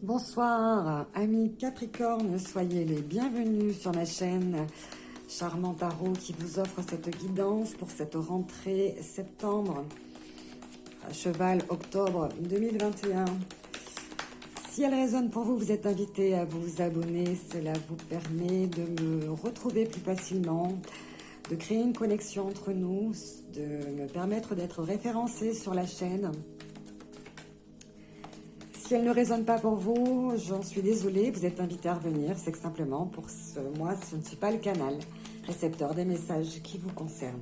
Bonsoir, amis Capricorne, soyez les bienvenus sur ma chaîne Charmant Tarot qui vous offre cette guidance pour cette rentrée septembre, à cheval octobre 2021. Si elle résonne pour vous, vous êtes invité à vous abonner, cela vous permet de me retrouver plus facilement, de créer une connexion entre nous, de me permettre d'être référencé sur la chaîne. Si elle ne résonne pas pour vous, j'en suis désolée, vous êtes invité à revenir. C'est que simplement, pour moi, ce ne suis pas le canal récepteur des messages qui vous concernent.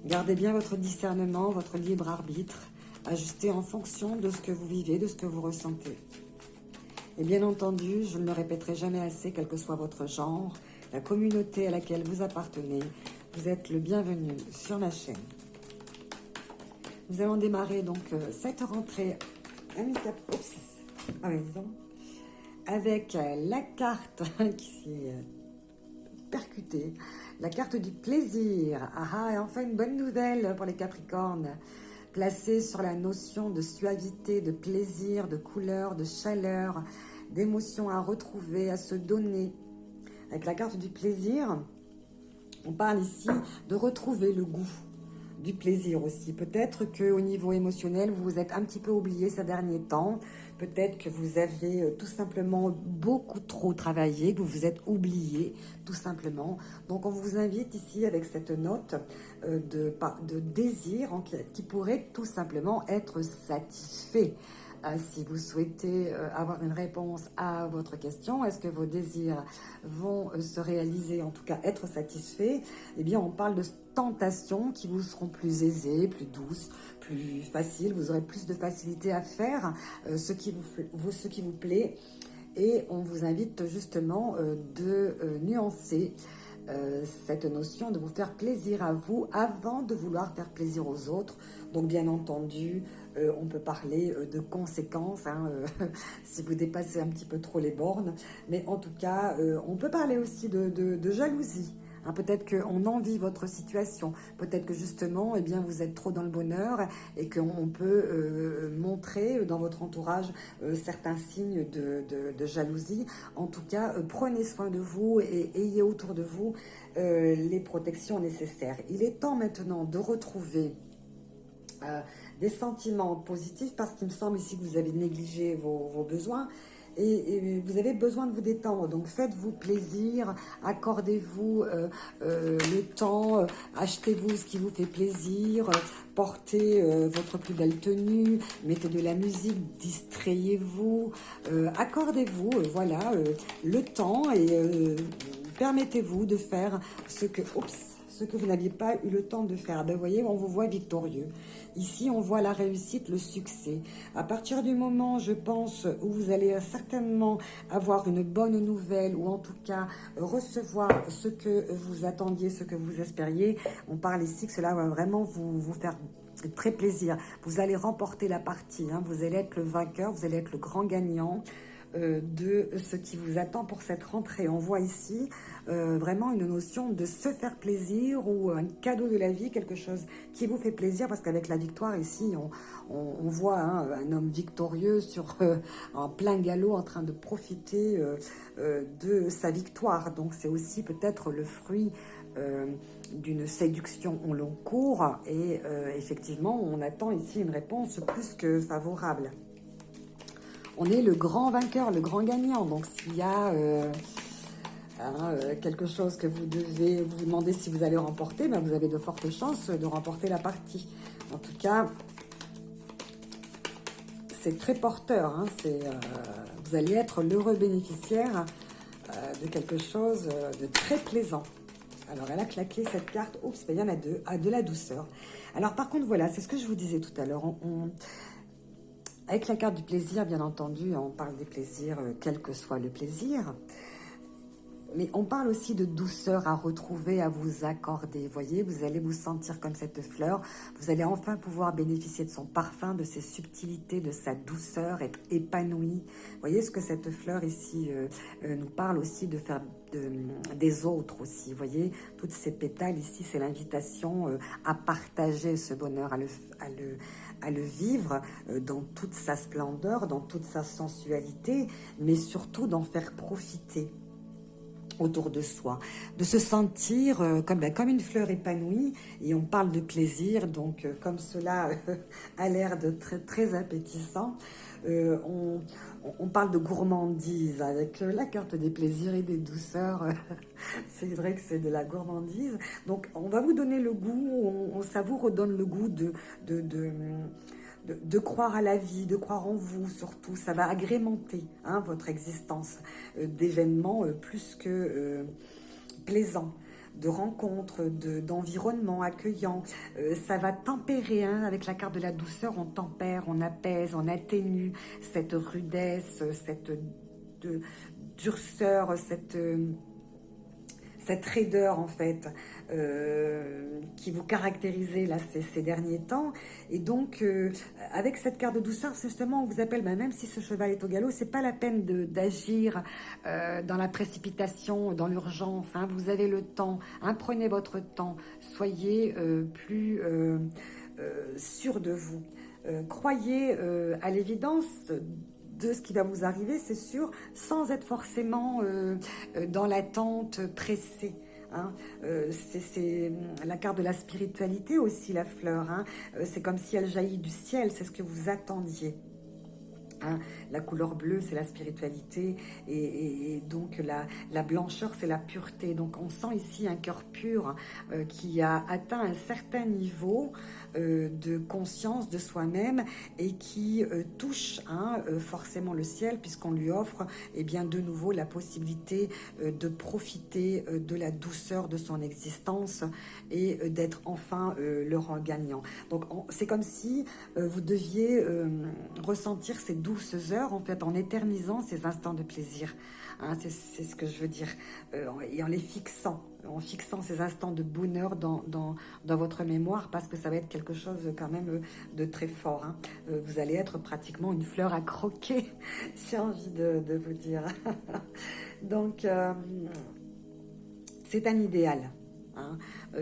Gardez bien votre discernement, votre libre arbitre, ajustez en fonction de ce que vous vivez, de ce que vous ressentez. Et bien entendu, je ne le répéterai jamais assez, quel que soit votre genre, la communauté à laquelle vous appartenez, vous êtes le bienvenu sur ma chaîne. Nous allons démarrer donc cette rentrée avec la carte qui s'est percutée, la carte du plaisir. Et enfin une bonne nouvelle pour les Capricornes, placée sur la notion de suavité, de plaisir, de couleur, de chaleur, d'émotion à retrouver, à se donner. Avec la carte du plaisir, on parle ici de retrouver le goût du plaisir aussi. Peut-être qu'au niveau émotionnel, vous vous êtes un petit peu oublié ces derniers temps. Peut-être que vous avez tout simplement beaucoup trop travaillé, que vous vous êtes oublié tout simplement. Donc on vous invite ici avec cette note de désir qui pourrait tout simplement être satisfait. Si vous souhaitez avoir une réponse à votre question, est-ce que vos désirs vont se réaliser, en tout cas être satisfaits? Eh bien, on parle de tentations qui vous seront plus aisées, plus douces, plus faciles. Vous aurez plus de facilité à faire ce qui vous plaît. Et on vous invite justement de nuancer cette notion de vous faire plaisir à vous avant de vouloir faire plaisir aux autres. Donc bien entendu, on peut parler de conséquences si vous dépassez un petit peu trop les bornes. Mais en tout cas, on peut parler aussi de jalousie. Peut-être qu'on envie votre situation, peut-être que justement, eh bien, vous êtes trop dans le bonheur et qu'on peut montrer dans votre entourage certains signes de jalousie. En tout cas, prenez soin de vous et ayez autour de vous les protections nécessaires. Il est temps maintenant de retrouver des sentiments positifs parce qu'il me semble ici que vous avez négligé vos besoins. Et vous avez besoin de vous détendre, donc faites-vous plaisir, accordez-vous le temps, achetez-vous ce qui vous fait plaisir, portez votre plus belle tenue, mettez de la musique, distrayez-vous, accordez-vous voilà, le temps et permettez-vous de faire ce que vous n'aviez pas eu le temps de faire. Ben, vous voyez, on vous voit victorieux. Ici, on voit la réussite, le succès. À partir du moment, je pense, où vous allez certainement avoir une bonne nouvelle, ou en tout cas recevoir ce que vous attendiez, ce que vous espériez, on parle ici que cela va vraiment vous faire très plaisir. Vous allez remporter la partie, vous allez être le vainqueur, vous allez être le grand gagnant de ce qui vous attend pour cette rentrée. On voit ici vraiment une notion de se faire plaisir ou un cadeau de la vie, quelque chose qui vous fait plaisir, parce qu'avec la victoire ici, on voit un homme victorieux en plein galop en train de profiter de sa victoire. Donc c'est aussi peut-être le fruit d'une séduction au long cours et effectivement on attend ici une réponse plus que favorable. On est le grand vainqueur, le grand gagnant. Donc, s'il y a quelque chose que vous devez vous demander si vous allez remporter, ben vous avez de fortes chances de remporter la partie. En tout cas, c'est très porteur. Vous allez être l'heureux bénéficiaire de quelque chose de très plaisant. Alors, elle a claqué cette carte. Oups, il y en a deux. De la douceur. Alors, par contre, voilà, c'est ce que je vous disais tout à l'heure. Avec la carte du plaisir, bien entendu, on parle des plaisirs, quel que soit le plaisir. Mais on parle aussi de douceur à retrouver, à vous accorder. Vous voyez, vous allez vous sentir comme cette fleur. Vous allez enfin pouvoir bénéficier de son parfum, de ses subtilités, de sa douceur, être épanoui. Vous voyez ce que cette fleur ici nous parle aussi de faire des autres aussi. Vous voyez, toutes ces pétales ici, c'est l'invitation à partager ce bonheur, à le vivre dans toute sa splendeur, dans toute sa sensualité, mais surtout d'en faire profiter autour de soi, de se sentir comme une fleur épanouie. Et on parle de plaisir, donc comme cela a l'air de très, très appétissant, on parle de gourmandise avec la carte des plaisirs et des douceurs. C'est vrai que c'est de la gourmandise. Donc on va vous donner le goût, ça vous redonne le goût de croire à la vie, de croire en vous surtout. Ça va agrémenter votre existence d'événements plus que plaisants, de rencontres, d'environnements accueillants. Ça va tempérer, avec la carte de la douceur, on tempère, on apaise, on atténue cette rudesse, cette durceur, cette raideur en fait qui vous caractérisait là ces derniers temps. Et donc avec cette carte de douceur, c'est justement on vous appelle, même si ce cheval est au galop, c'est pas la peine d'agir dans la précipitation, dans l'urgence, vous avez le temps, prenez votre temps, soyez plus sûr de vous, croyez à l'évidence de ce qui va vous arriver, c'est sûr, sans être forcément dans l'attente pressée. C'est la carte de la spiritualité aussi, la fleur. C'est comme si elle jaillit du ciel, c'est ce que vous attendiez. La couleur bleue, c'est la spiritualité, et donc la blancheur, c'est la pureté. Donc on sent ici un cœur pur qui a atteint un certain niveau de conscience de soi-même et qui touche forcément le ciel, puisqu'on lui offre bien de nouveau la possibilité de profiter de la douceur de son existence et d'être enfin le gagnant. Donc c'est comme si vous deviez ressentir ces douces heures en fait en éternisant ces instants de plaisir. C'est ce que je veux dire, et en les fixant. En fixant ces instants de bonheur dans votre mémoire, parce que ça va être quelque chose quand même de très fort. Vous allez être pratiquement une fleur à croquer, j'ai envie de vous dire. Donc, c'est un idéal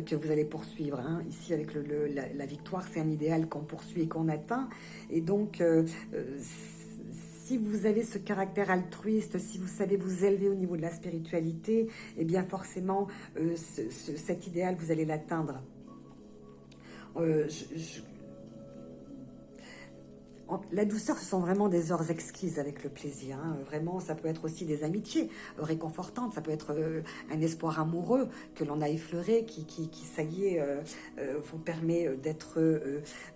que vous allez poursuivre. Ici, avec la victoire, c'est un idéal qu'on poursuit et qu'on atteint. Et donc, si vous avez ce caractère altruiste, si vous savez vous élever au niveau de la spiritualité, bien forcément, cet idéal, vous allez l'atteindre. La douceur, ce sont vraiment des heures exquises avec le plaisir. Vraiment, ça peut être aussi des amitiés réconfortantes. Ça peut être un espoir amoureux que l'on a effleuré, qui ça y est, vous permet d'être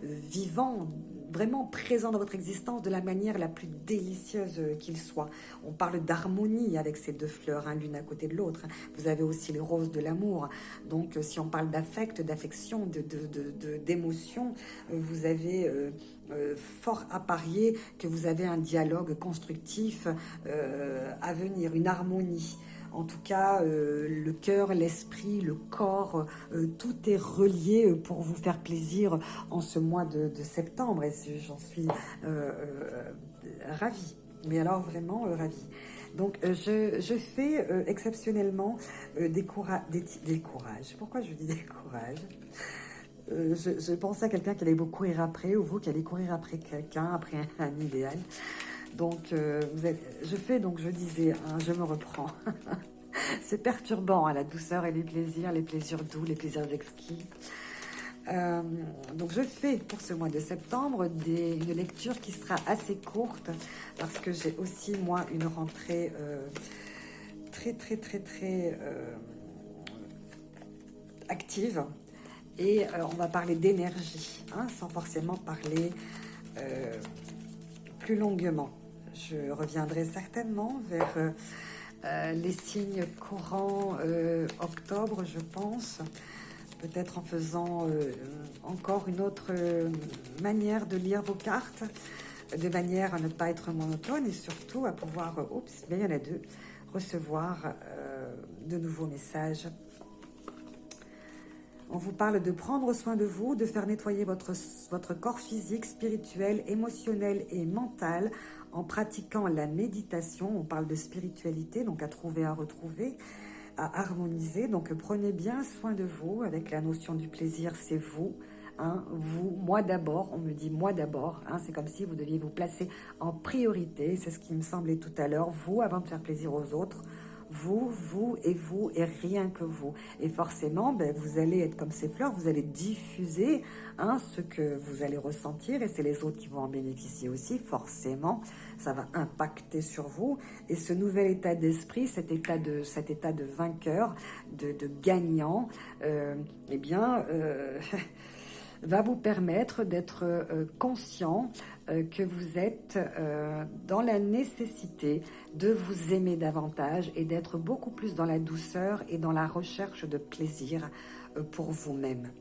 vivant, vraiment présent dans votre existence de la manière la plus délicieuse qu'il soit. On parle d'harmonie avec ces deux fleurs, l'une à côté de l'autre. Vous avez aussi les roses de l'amour. Donc, si on parle d'affect, d'affection, d'émotion, vous avez fort à parier que vous avez un dialogue constructif à venir, une harmonie. En tout cas, le cœur, l'esprit, le corps, tout est relié pour vous faire plaisir en ce mois de septembre. Et j'en suis ravie. Mais alors vraiment ravie. Donc je fais exceptionnellement des courages. Pourquoi je dis des courages? Je pensais à quelqu'un qui allait beaucoup courir après, ou vous qui allez courir après quelqu'un, après un idéal. Donc, je disais, je me reprends. C'est perturbant, la douceur et les plaisirs doux, les plaisirs exquis. Donc, je fais pour ce mois de septembre une lecture qui sera assez courte, parce que j'ai aussi, moi, une rentrée très, très, très, très active. Et on va parler d'énergie, sans forcément parler plus longuement. Je reviendrai certainement vers les signes courants octobre, je pense. Peut-être en faisant encore une autre manière de lire vos cartes, de manière à ne pas être monotone et surtout à pouvoir, il y en a deux, recevoir de nouveaux messages. On vous parle de prendre soin de vous, de faire nettoyer votre corps physique, spirituel, émotionnel et mental en pratiquant la méditation. On parle de spiritualité, donc à trouver, à retrouver, à harmoniser. Donc prenez bien soin de vous avec la notion du plaisir, c'est vous. Hein, vous, moi d'abord, on me dit moi d'abord, hein, c'est comme si vous deviez vous placer en priorité, c'est ce qui me semblait tout à l'heure, vous avant de faire plaisir aux autres, vous et rien que vous. Et forcément, ben, vous allez être comme ces fleurs, vous allez diffuser hein, ce que vous allez ressentir et c'est les autres qui vont en bénéficier aussi, forcément, ça va impacter sur vous. Et ce nouvel état d'esprit, cet état de vainqueur, de gagnant, eh bien... va vous permettre d'être conscient que vous êtes dans la nécessité de vous aimer davantage et d'être beaucoup plus dans la douceur et dans la recherche de plaisir pour vous-même.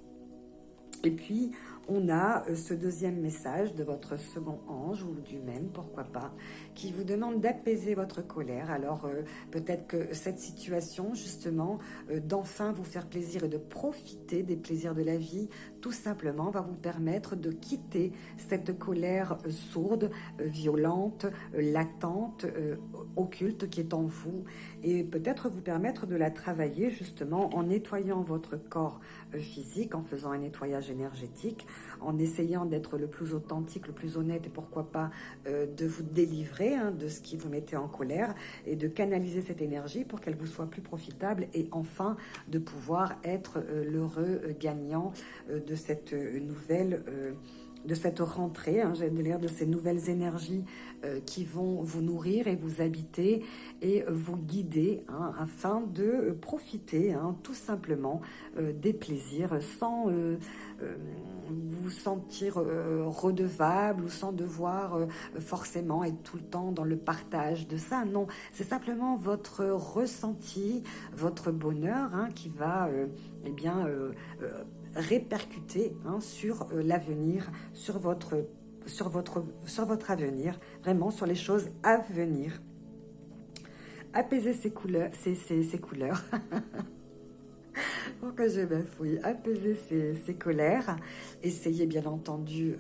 Et puis, on a ce deuxième message de votre second ange, ou du même, pourquoi pas, qui vous demande d'apaiser votre colère. Alors, peut-être que cette situation, justement, d'enfin vous faire plaisir et de profiter des plaisirs de la vie, tout simplement, va vous permettre de quitter cette colère sourde, violente, latente, occulte qui est en vous, et peut-être vous permettre de la travailler, justement, en nettoyant votre corps physique, en faisant un nettoyage énergétique, en essayant d'être le plus authentique, le plus honnête et pourquoi pas de vous délivrer hein, de ce qui vous mettait en colère et de canaliser cette énergie pour qu'elle vous soit plus profitable et enfin de pouvoir être l'heureux gagnant de cette nouvelle de cette rentrée, hein, j'allais dire de ces nouvelles énergies qui vont vous nourrir et vous habiter et vous guider hein, afin de profiter hein, tout simplement des plaisirs sans vous sentir redevable ou sans devoir forcément être tout le temps dans le partage de ça. Non, c'est simplement votre ressenti, votre bonheur hein, qui va eh bien répercuter hein, sur l'avenir, sur votre avenir, vraiment sur les choses à venir. Apaiser ces couleurs. Pour que je bafouille, apaiser ces colères, essayez bien entendu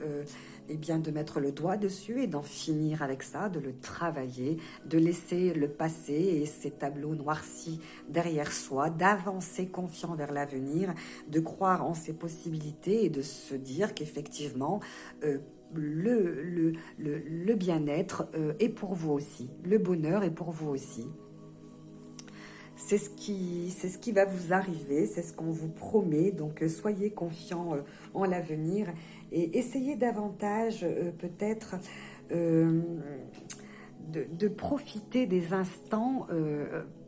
eh bien, de mettre le doigt dessus et d'en finir avec ça, de le travailler, de laisser le passé et ces tableaux noircis derrière soi, d'avancer confiant vers l'avenir, de croire en ses possibilités et de se dire qu'effectivement, le bien-être est pour vous aussi, le bonheur est pour vous aussi. C'est ce qui va vous arriver, c'est ce qu'on vous promet, donc soyez confiants en l'avenir et essayez davantage peut-être de profiter des instants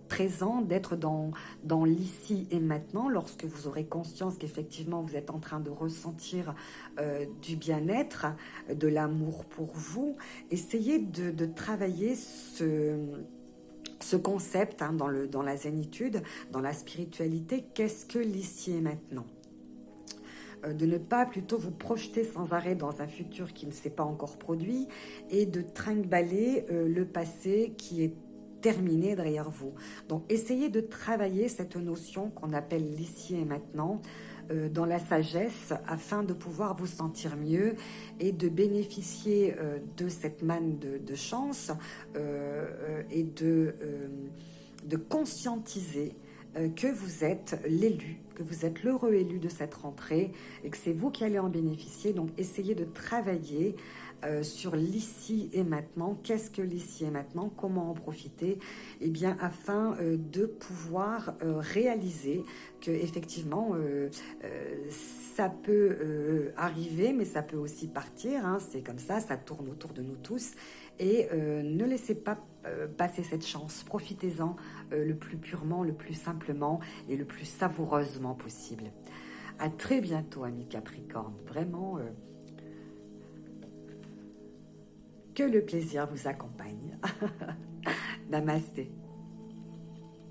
présents, d'être dans l'ici et maintenant, lorsque vous aurez conscience qu'effectivement vous êtes en train de ressentir du bien-être, de l'amour pour vous. Essayez de travailler ce concept hein, dans la zénitude, dans la spiritualité, qu'est-ce que l'ici et maintenant ? De ne pas plutôt vous projeter sans arrêt dans un futur qui ne s'est pas encore produit et de trinque-baller le passé qui est terminé derrière vous. Donc essayez de travailler cette notion qu'on appelle l'ici et maintenant dans la sagesse afin de pouvoir vous sentir mieux et de bénéficier de cette manne de chance et de conscientiser que vous êtes l'élu, que vous êtes l'heureux élu de cette rentrée et que c'est vous qui allez en bénéficier. Donc essayez de travailler sur l'ici et maintenant. Qu'est-ce que l'ici et maintenant? Comment en profiter? Eh bien, afin de pouvoir réaliser que effectivement ça peut arriver, mais ça peut aussi partir. Hein, c'est comme ça tourne autour de nous tous. Et ne laissez pas passer cette chance. Profitez-en le plus purement, le plus simplement et le plus savoureusement possible. À très bientôt, amis Capricorne. Vraiment. Que le plaisir vous accompagne. Namasté.